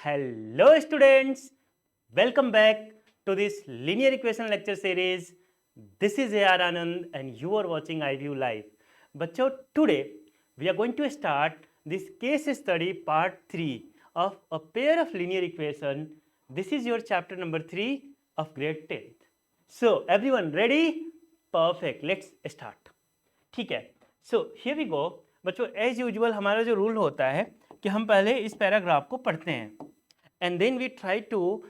Hello students, welcome back to this linear equation lecture series. This is AR Anand and you are watching iView Live. बच्चों, today we are going to start this case study part 3 of a pair of linear equation. This is your chapter number 3 of grade 10th. So everyone ready? Perfect. Let's start. ठीक है. So here we go. बच्चों, as usual हमारा जो rule होता है कि हम पहले इस पैराग्राफ को पढ़ते हैं and then we try to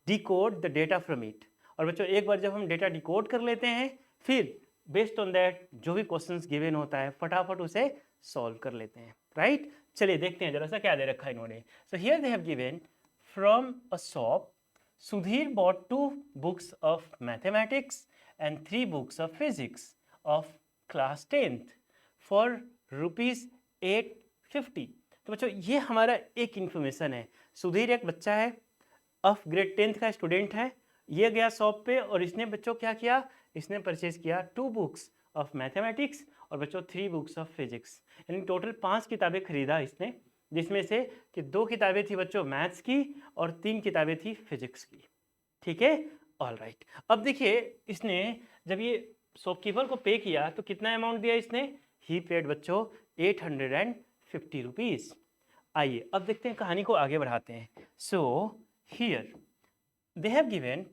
decode the data from it. और बच्चों, एक बार जब हम डेटा डिकोड कर लेते हैं फिर बेस्ड ऑन दैट जो भी क्वेश्चंस गिवन होता है फटाफट उसे सॉल्व कर लेते हैं. राइट, चलिए देखते हैं जरा सा क्या दे रखा है इन्होंने. सो here they have given from a shop Sudhir bought 2 books of mathematics and 3 books of physics of class 10th for ₹850. तो बच्चों, ये हमारा एक इन्फॉर्मेशन है. सुधीर एक बच्चा है, ऑफ ग्रेड 10th का स्टूडेंट है. ये गया शॉप पे और इसने बच्चों क्या किया, इसने परचेज किया 2 बुक्स ऑफ मैथमेटिक्स और बच्चों 3 बुक्स ऑफ फिजिक्स. यानी टोटल 5 किताबें खरीदा इसने, जिसमें से कि 2 किताबें थी बच्चों मैथ्स की और 3 किताबें थी फिजिक्स की. ठीक है, ऑल राइट. अब देखिए, इसने जब ये शॉपकीपर को पे किया तो कितना अमाउंट दिया इसने, ही पेड बच्चों 850 रुपीज़. आइए अब देखते हैं, कहानी को आगे बढ़ाते हैं. So here they have given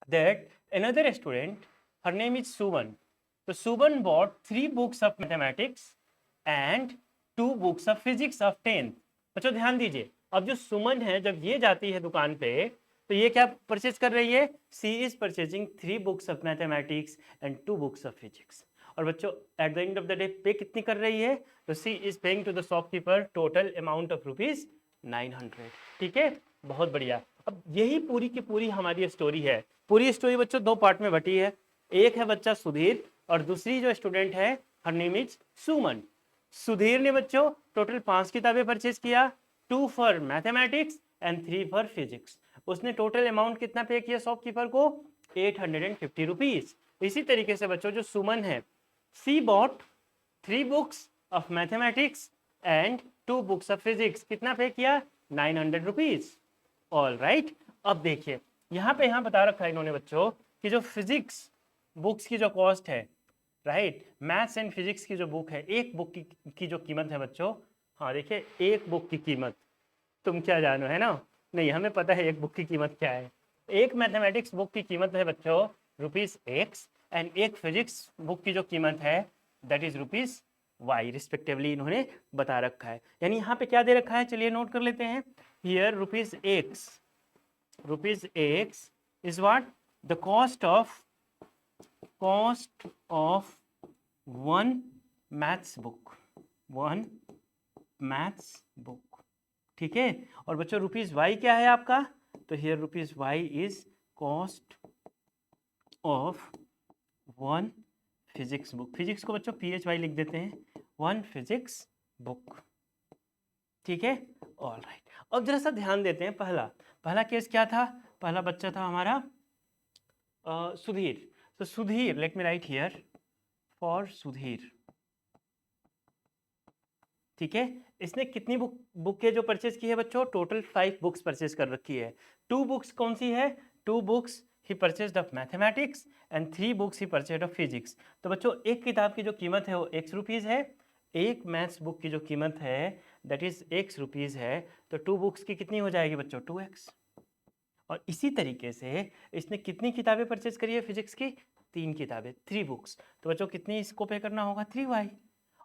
that another student, her name is Suman. तो Suman bought 3 books of mathematics and 2 books of physics of 10th. बच्चों ध्यान दीजिए, अब जो सुमन है जब ये जाती है दुकान पे तो ये क्या परचेज कर रही है, she is purchasing 3 books of mathematics and 2 books of physics. और बच्चों at the end of the day पे कितनी कर रही है, तो she is paying to the shopkeeper total amount of ₹900. ठीक है, बहुत बढ़िया. अब यही पूरी की पूरी हमारी स्टोरी है. पूरी स्टोरी बच्चों 2 पार्ट में बटी है. एक है बच्चा सुधीर और दूसरी जो स्टूडेंट है हर नेम इज सुमन. सुधीर ने बच्चों टोटल 5 किताबें परचेज किया, 2 for mathematics and 3 for physics. उसने टोटल अमाउंट कितना पे किया शॉपकीपर को, 850 रुपीज. इसी तरीके से बच्चों जो सुमन है, she bought 3 books of mathematics and 2 books of physics. कितना पे किया, 900 रुपीज. All right. अब देखिए यहाँ बता रखा है इन्होंने बच्चों कि जो फिजिक्स बुक्स की जो कॉस्ट है, राइट, मैथ्स एंड फिजिक्स की जो बुक है, एक बुक की जो कीमत है बच्चों, हाँ देखिए एक बुक की कीमत, तुम क्या जानो, है ना, नहीं हमें पता है एक बुक की कीमत क्या है. एक मैथमेटिक्स बुक की कीमत है बच्चों ₹X एंड एक फिजिक्स बुक की जो कीमत है दैट इज ₹Y रिस्पेक्टिवली इन्होंने बता रखा है. यानी यहाँ पे क्या दे रखा है, चलिए नोट कर लेते हैं. Here ₹X is what, the cost of one maths book. ठीक है, और बच्चों ₹Y क्या है आपका, तो here ₹Y is cost of one physics book. Physics को बच्चों PHY लिख देते हैं, 1 फिजिक्स बुक. ठीक है, ऑल राइट. अब जरा सा ध्यान देते हैं, पहला केस क्या था, पहला बच्चा था हमारा सुधीर. तो Sudhir, let me right here for Sudhir. ठीक है, इसने कितनी बुक जो परचेज की है बच्चों, टोटल 5 बुक्स परचेज कर रखी है. 2 बुक्स कौन सी है, 2 books he purchased of mathematics and 3 books he purchased of physics. तो बच्चों एक किताब की जो कीमत है वो X रुपीज़ है, एक मैथ्स बुक की जो कीमत है दैट इज X रुपीज़ है. तो 2 बुक्स की कितनी हो जाएगी बच्चों, 2X. और इसी तरीके से इसने कितनी किताबें परचेज करी है फिजिक्स की, 3 किताबें, 3 बुक्स. तो बच्चों कितनी इसको पे करना होगा, 3Y.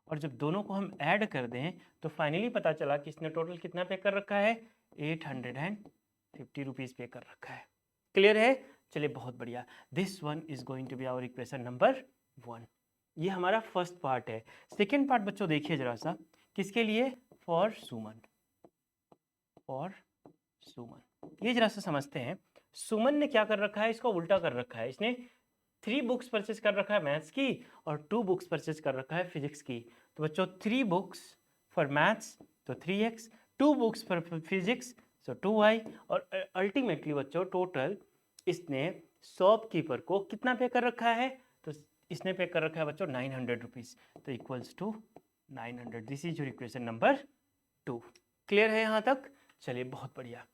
और जब दोनों को हम ऐड कर दें तो फाइनली पता चला कि इसने टोटल कितना पे कर रखा है, 850 रुपीज़ पे कर रखा है. क्लियर है, चलिए बहुत बढ़िया. This one is going to be our equation number 1. ये हमारा फर्स्ट पार्ट है. सेकेंड पार्ट बच्चों देखिए जरा सा, किसके लिए, फॉर सुमन. ये जरा सा समझते हैं. सुमन ने क्या कर रखा है, इसको उल्टा कर रखा है. इसने 3 बुक्स परचेज कर रखा है मैथ्स की और 2 बुक्स परचेज कर रखा है फिजिक्स की. तो बच्चों 3 बुक्स फॉर मैथ्स तो 3X, 2 बुक्स फॉर फिजिक्स तो 2Y. और अल्टीमेटली बच्चों टोटल इसने शॉपकीपर को कितना पे कर रखा है, तो इसने पे कर रखा है बच्चों 900 रुपीज़. तो equals to 900. This is your equation number 2. Clear है यहाँ तक, चलिए बहुत बढ़िया.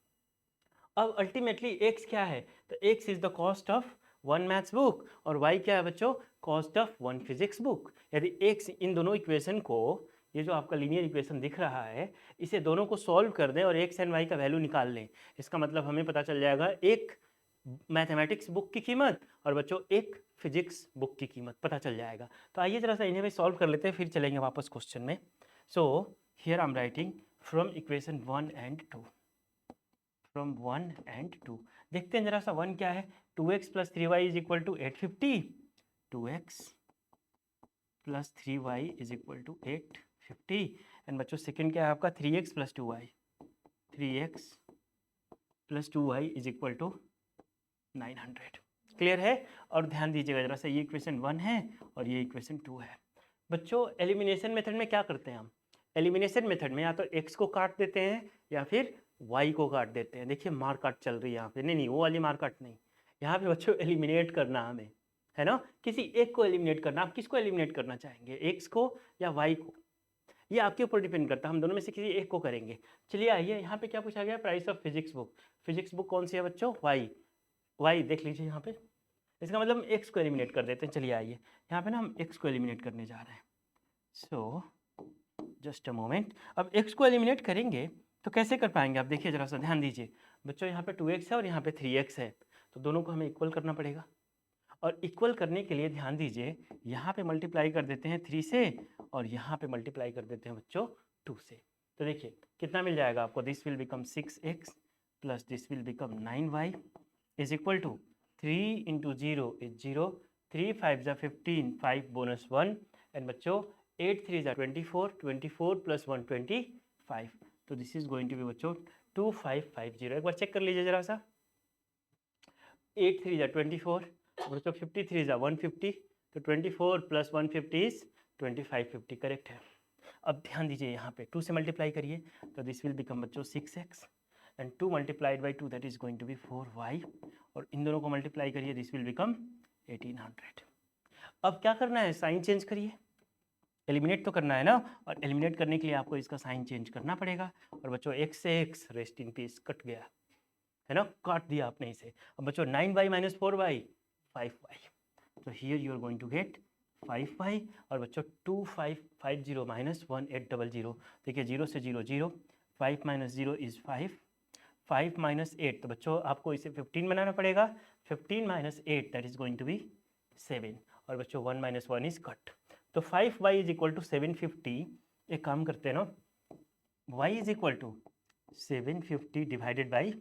अब अल्टीमेटली एक्स क्या है, तो x is the cost of one maths book और वाई क्या है बच्चों, cost of one physics book. यदि एक्स इन दोनों इक्वेशन को, ये जो आपका लीनियर इक्वेशन दिख रहा है, इसे दोनों को सॉल्व कर दें और एक्स एंड वाई का वैल्यू निकाल लें, इसका मतलब हमें पता चल जाएगा एक मैथमेटिक्स बुक की कीमत और बच्चों एक फिजिक्स बुक की कीमत पता चल जाएगा। तो आइए जरा सा इन्हें भी सॉल्व कर लेते हैं, फिर चलेंगे वापस क्वेश्चन में। So here I am writing from equation 1 and 2, from 1 and 2 देखते हैं जरा सा। 1 क्या है, 2x plus 3y is equal to 850, 2x plus 3y is equal to 850। And बच्चों सेकंड क्या है आपका, 3x plus 2y, 3x plus 2y is equal to 900। Clear है? और ध्यान दीजिएगा जरा सा, ये इक्वेशन 1 है और ये इक्वेशन 2 है। बच्चों एलिमिनेशन मेथड में क्या करते हैं हम, एलिमिनेशन मेथड में या तो x को काट देते हैं या फिर y को काट देते हैं। देखिए मार काट चल रही है यहाँ पे, नहीं वो वाली मार काट नहीं, यहाँ पे बच्चों एलिमिनेट करना हमें, है ना, किसी एक को एलिमिनेट करना। आप किसको एलिमिनेट करना चाहेंगे, x को या y को, ये आपके ऊपर डिपेंड करता है, हम दोनों में से किसी एक को करेंगे। चलिए आइए, यहाँ पे क्या पूछा गया, price of physics book. Physics book कौन सी है बच्चों, y देख लीजिए यहाँ पे, इसका मतलब हम x को एलिमिनेट कर देते हैं। चलिए आइए, यहाँ पे ना हम x को एलिमिनेट करने जा रहे हैं। सो जस्ट अ मोमेंट, अब x को एलिमिनेट करेंगे तो कैसे कर पाएंगे, आप देखिए जरा सा ध्यान दीजिए बच्चों, यहाँ पे 2x है और यहाँ पे 3x है, तो दोनों को हमें इक्वल करना पड़ेगा। और इक्वल करने के लिए ध्यान दीजिए, यहाँ पे मल्टीप्लाई कर देते हैं 3 से और यहाँ पे मल्टीप्लाई कर देते हैं बच्चों 2 से। तो देखिए कितना मिल जाएगा आपको, this will become 6x plus this will become 9y is equal to 3 into 0 is 0, 3 5 जा 15, 5 बोनस 1 एंड बच्चों 8 3 जा 24, 24 प्लस 1 25। तो this is going to be बच्चों 2550। एक बार चेक कर लीजिए जरा सा, 8 3 जा 24, बच्चों 53 जा 150, तो 24 प्लस 150 इज 2550, करेक्ट है। अब ध्यान दीजिए यहाँ पे 2 से मल्टीप्लाई करिए तो दिस विल बिकम बच्चों 6x and 2 multiplied by 2 that is going to be 4y, और इन दोनों को मल्टीप्लाई करिए दिस विल बिकम 1800। अब क्या करना है, साइन चेंज करिए, एलिमिनेट तो करना है ना, और एलिमिनेट करने के लिए आपको इसका साइन चेंज करना पड़ेगा। और बच्चों x से x rest in peace cut गया, है ना, काट दिया आपने इसे। अब बच्चों 9y माइनस 4y 5y, तो here you are going to get 5y। और बच्चों 2550 माइनस 1800, देखिए 0 से 0 0, 5 माइनस 0 इज 5, 5 माइनस 8, तो बच्चों आपको इसे 15 बनाना पड़ेगा, 15 minus 8 that is going to be 7, और बच्चों 1 माइनस 1 इज कट, तो 5y इज इक्वल टू 750। एक काम करते हैं ना, y is equal to 750 divided by,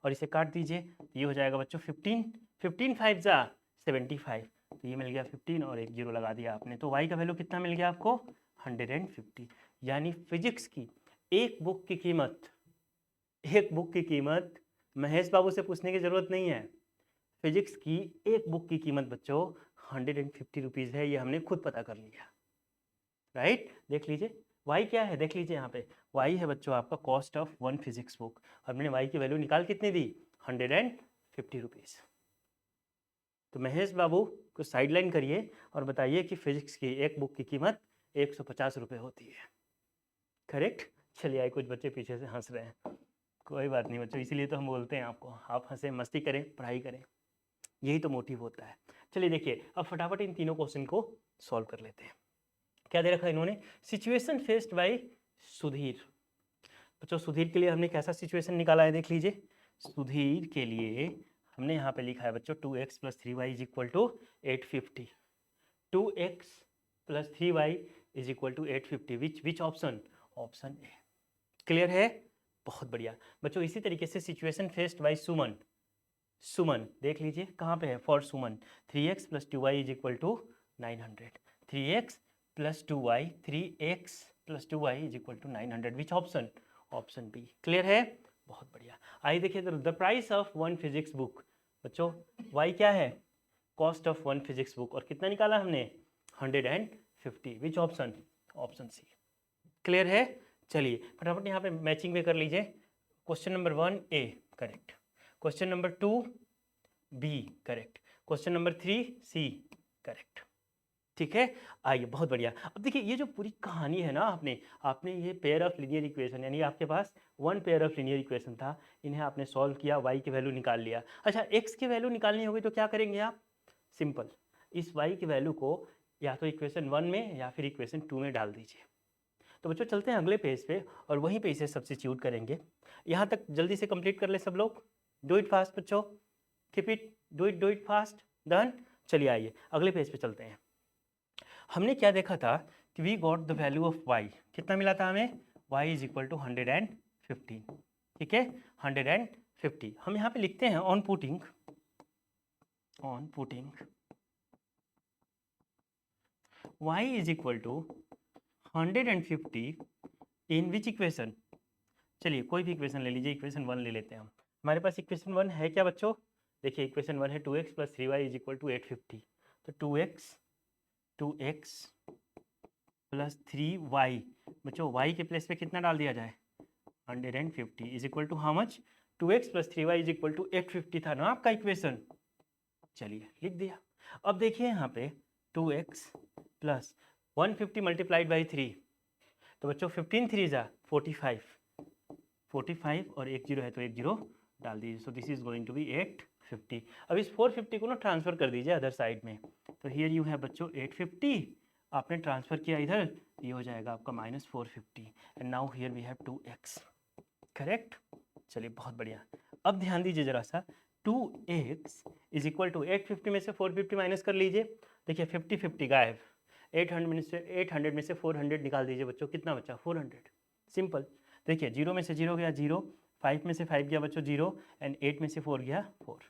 और इसे काट दीजिए तो ये हो जाएगा बच्चों 15, 15 5 जा 75, तो ये मिल गया 15 और एक जीरो लगा दिया आपने, तो y का वैल्यू कितना मिल गया आपको 150। यानी फिजिक्स की एक बुक की कीमत, एक बुक की कीमत महेश बाबू से पूछने की जरूरत नहीं है, फिजिक्स की एक बुक की कीमत बच्चों 150 रुपीज़ है, ये हमने खुद पता कर लिया, राइट। देख लीजिए y क्या है, देख लीजिए यहाँ पे y है बच्चों आपका cost of one physics book, और हमने y की वैल्यू निकाल कितनी दी 150 रुपीज़। तो महेश बाबू को साइडलाइन करिए और बताइए कि फिजिक्स की एक बुक की कीमत 150 रुपये होती है, करेक्ट। चलिए आए, कुछ बच्चे पीछे से हंस रहे हैं, कोई बात नहीं बच्चों, इसीलिए तो हम बोलते हैं आपको, आप हंसे मस्ती करें पढ़ाई करें, यही तो मोटिव होता है। चलिए देखिए अब फटाफट इन तीनों क्वेश्चन को सॉल्व कर लेते हैं। क्या दे रखा है इन्होंने, सिचुएशन फेस्ड बाय सुधीर। बच्चों सुधीर के लिए हमने कैसा सिचुएशन निकाला है, देख लीजिए। सुधीर के लिए हमने यहाँ पे लिखा है बच्चों 2x plus 3y is equal to 850, 2x plus 3y is equal to 850, which option, option A. Clear है, बहुत बढ़िया बच्चों। इसी तरीके से situation faced by Suman, Suman देख लीजिए कहाँ पे है, for Suman 3x plus 2y is equal to 900, 3x plus 2y, 3x plus 2y is equal to 900, which option, option B. Clear है, बहुत बढ़िया। आइए देखिए the price of one physics book, बच्चों y क्या है, cost of one physics book, और कितना निकाला हमने 150, which option, option C. Clear है, चलिए फटाफट यहाँ पे मैचिंग में कर लीजिए। Question number 1 A correct, question number 2 B correct, question number 3 C correct. ठीक है, आइए बहुत बढ़िया। अब देखिए ये जो पूरी कहानी है ना, आपने ये पेयर ऑफ लीनियर इक्वेशन, यानी आपके पास one pair of linear equation था, इन्हें आपने सॉल्व किया, y की वैल्यू निकाल लिया। अच्छा, x की वैल्यू निकालनी होगी तो क्या करेंगे आप? सिंपल, इस y की वैल्यू को या तो इक्वेशन 1 में या फिर इक्वेशन 2 में डाल दीजिए। तो बच्चों चलते हैं अगले पेज पे और वहीं पे इसे सब्स्टिट्यूट करेंगे। यहाँ तक जल्दी से कंप्लीट कर ले सब लोग, डू इट फास्ट बच्चों, keep it, do it fast, done. चलिए आइए अगले पेज पे चलते हैं। हमने क्या देखा था कि we got the value of y, कितना मिला था हमें? y इज इक्वल टू 115, ठीक है, 150। हम यहाँ पे लिखते हैं on putting y is equal to 150 in which equation. चलिए कोई भी इक्वेशन ले लीजिए, इक्वेशन 1 ले लेते हैं हम। हमारे पास इक्वेशन 1 है क्या बच्चों? देखिए इक्वेशन 1 है 2x plus 3y is equal to 850। तो 2x प्लस 3y, बच्चों y के प्लेस पे कितना डाल दिया जाए? 150 is equal to how much? 2x plus 3y is equal to 850 था ना आपका इक्वेशन। चलिए लिख दिया। अब देखिए यहाँ पे 2x प्लस 150 मल्टीप्लाइड बाई 3, तो बच्चों 15 3 जा 45 और एक जीरो है तो एक जीरो डाल दीजिए। So this is going to be 850। अब इस 450 को ना ट्रांसफर कर दीजिए अदर साइड में। तो हियर यू है बच्चों 850, आपने ट्रांसफर किया इधर, तो ये हो जाएगा आपका -450 and now here we have 2x, correct. चलिए बहुत बढ़िया। अब ध्यान दीजिए जरा सा, 2x इज इक्वल टू 850 में से 450 माइनस कर लीजिए। देखिए 50-50 गायब, 800 में से 400 निकाल दीजिए बच्चों, कितना बचा? 400। सिंपल, देखिए 0 में से 0 गया 0, 5 में से 5 गया बच्चों 0 एंड 8 में से 4 गया 4।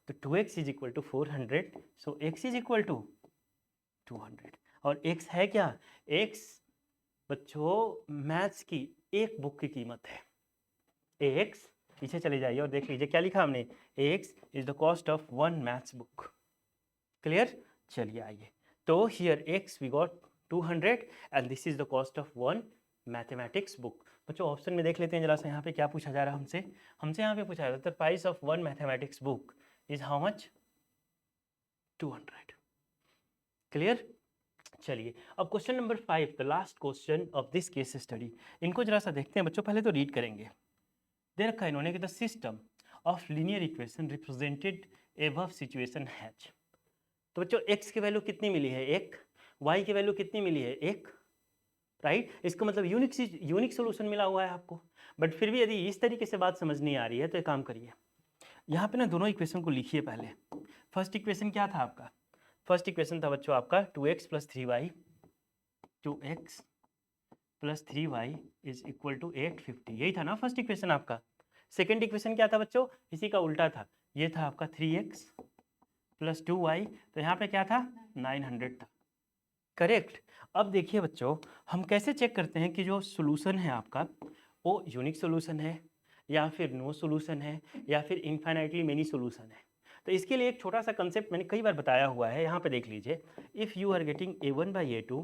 तो 2x is equal to 400, so x is equal to 200। और x है क्या? x बच्चों मैथ्स की एक बुक की कीमत है। x, पीछे चले जाइए और देख लीजिए क्या लिखा हमने, x is the cost of one maths book. Clear? चलिए आइए, तो here x we got 200 and this is the cost of one mathematics book. बच्चों ऑप्शन में देख लेते हैं जरा सा, यहाँ पे क्या पूछा जा रहा है हमसे यहाँ पे पूछा जा रहा है the price of one mathematics book is how much? 200। Clear? चलिए अब question number 5, the last question of this case study, इनको जरा सा देखते हैं बच्चों। पहले तो रीड करेंगे। दे रखा है इन्होंने कि the system of linear equation represented above situation has. तो बच्चों x की वैल्यू कितनी मिली है? 1। y की वैल्यू कितनी मिली है? 1, राइट। इसका मतलब यूनिक सोल्यूशन मिला हुआ है आपको। बट फिर भी यदि इस तरीके से बात समझ नहीं आ रही है तो एक काम करिए, यहाँ पे ना दोनों इक्वेशन को लिखिए पहले। फर्स्ट इक्वेशन क्या था आपका? फर्स्ट इक्वेशन था बच्चों आपका 2x plus 3y, 2x plus 3y is equal to 850, यही था ना फर्स्ट इक्वेशन आपका। सेकेंड इक्वेशन क्या था बच्चों? इसी का उल्टा था, ये था आपका 3x प्लस 2y, तो यहाँ पे क्या था? 900 था, करेक्ट। अब देखिए बच्चों, हम कैसे चेक करते हैं कि जो सोल्यूशन है आपका वो यूनिक सोल्यूशन है या फिर नो सोल्यूशन है या फिर इनफाइनाइटली मेनी सोल्यूशन है? तो इसके लिए एक छोटा सा कंसेप्ट मैंने कई बार बताया हुआ है, यहाँ पे देख लीजिए। If you are getting a1/a2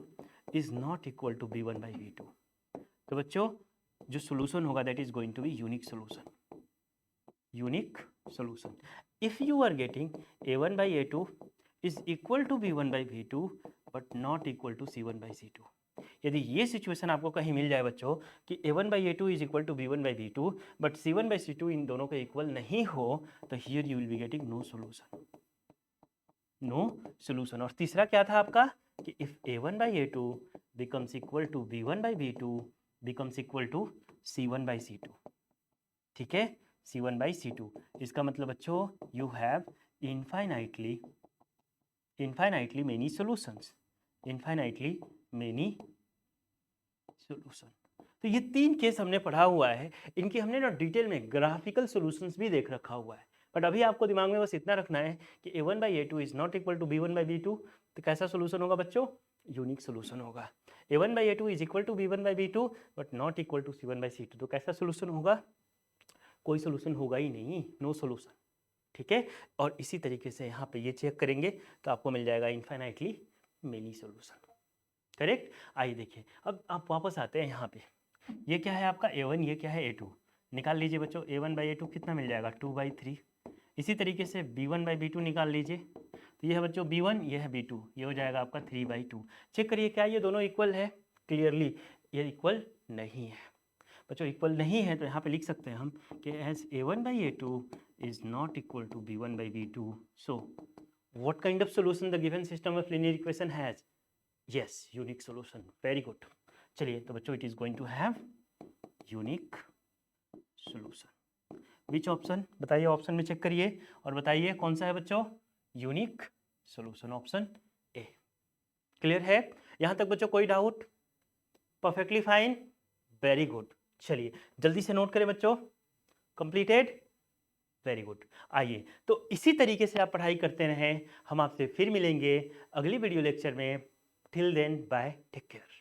is not equal to b1/b2, तो बच्चों जो सोल्यूशन होगा that is going to be unique solution, unique solution. If you are getting a1/a2 is equal to b1/b2 but not equal to c1/c2, यदि ये situation आपको कहीं मिल जाए बच्चों कि a1/a2 is equal to b1/b2 but c1/c2 इन दोनों के इक्वल नहीं हो, तो here you will be getting no solution, no solution. और तीसरा क्या था आपका कि if a1/a2 becomes equal to b1/b2 becomes equal to c1/c2, ठीक है, c1/c2। इसका मतलब बच्चों you have infinitely many solutions, infinitely many solution. तो ये 3 केस हमने पढ़ा हुआ है, इनकी हमने ना डिटेल में ग्राफिकल सॉल्यूशंस भी देख रखा हुआ है। बट अभी आपको दिमाग में बस इतना रखना है कि a1/a2 is not equal to b1/b2, तो कैसा सॉल्यूशन होगा बच्चों? यूनिक सॉल्यूशन होगा। a1/a2 is equal to b1/b2 but not equal to c1/c2, तो कैसा सॉल्यूशन होगा? कोई सॉल्यूशन होगा ही नहीं, नो सॉल्यूशन, ठीक है। और इसी तरीके से यहाँ पे ये चेक करेंगे तो आपको मिल जाएगा इनफाइनाइटली मेनी सॉल्यूशन, करेक्ट। आइए देखिए, अब आप वापस आते हैं यहाँ पे, ये क्या है आपका a1, ये क्या है a2, निकाल लीजिए बच्चों। a1/a2 कितना मिल जाएगा? 2/3। इसी तरीके से b1/b2 निकाल लीजिए, तो ये है बच्चों b1, ये है b2, ये हो जाएगा आपका 3/2। चेक करिए क्या ये दोनों इक्वल है? क्लियरली ये इक्वल नहीं है बच्चों। इक्वल नहीं है तो यहाँ पे लिख सकते हैं हम कि as a1/a2 is not equal to b1/b2, so what kind of solution the given system of linear equation has? Yes, unique solution. Very good. चलिए तो बच्चों it is going to have unique solution. Which option? बताइए, option में check करिए और बताइए कौन सा है बच्चों unique solution. Option A. Clear है यहाँ तक बच्चों? कोई doubt? Perfectly fine, very good. चलिए जल्दी से नोट करें बच्चों। Completed, very good. आइए तो इसी तरीके से आप पढ़ाई करते रहें। हम आपसे फिर मिलेंगे अगली वीडियो लेक्चर में। Till then bye, take care.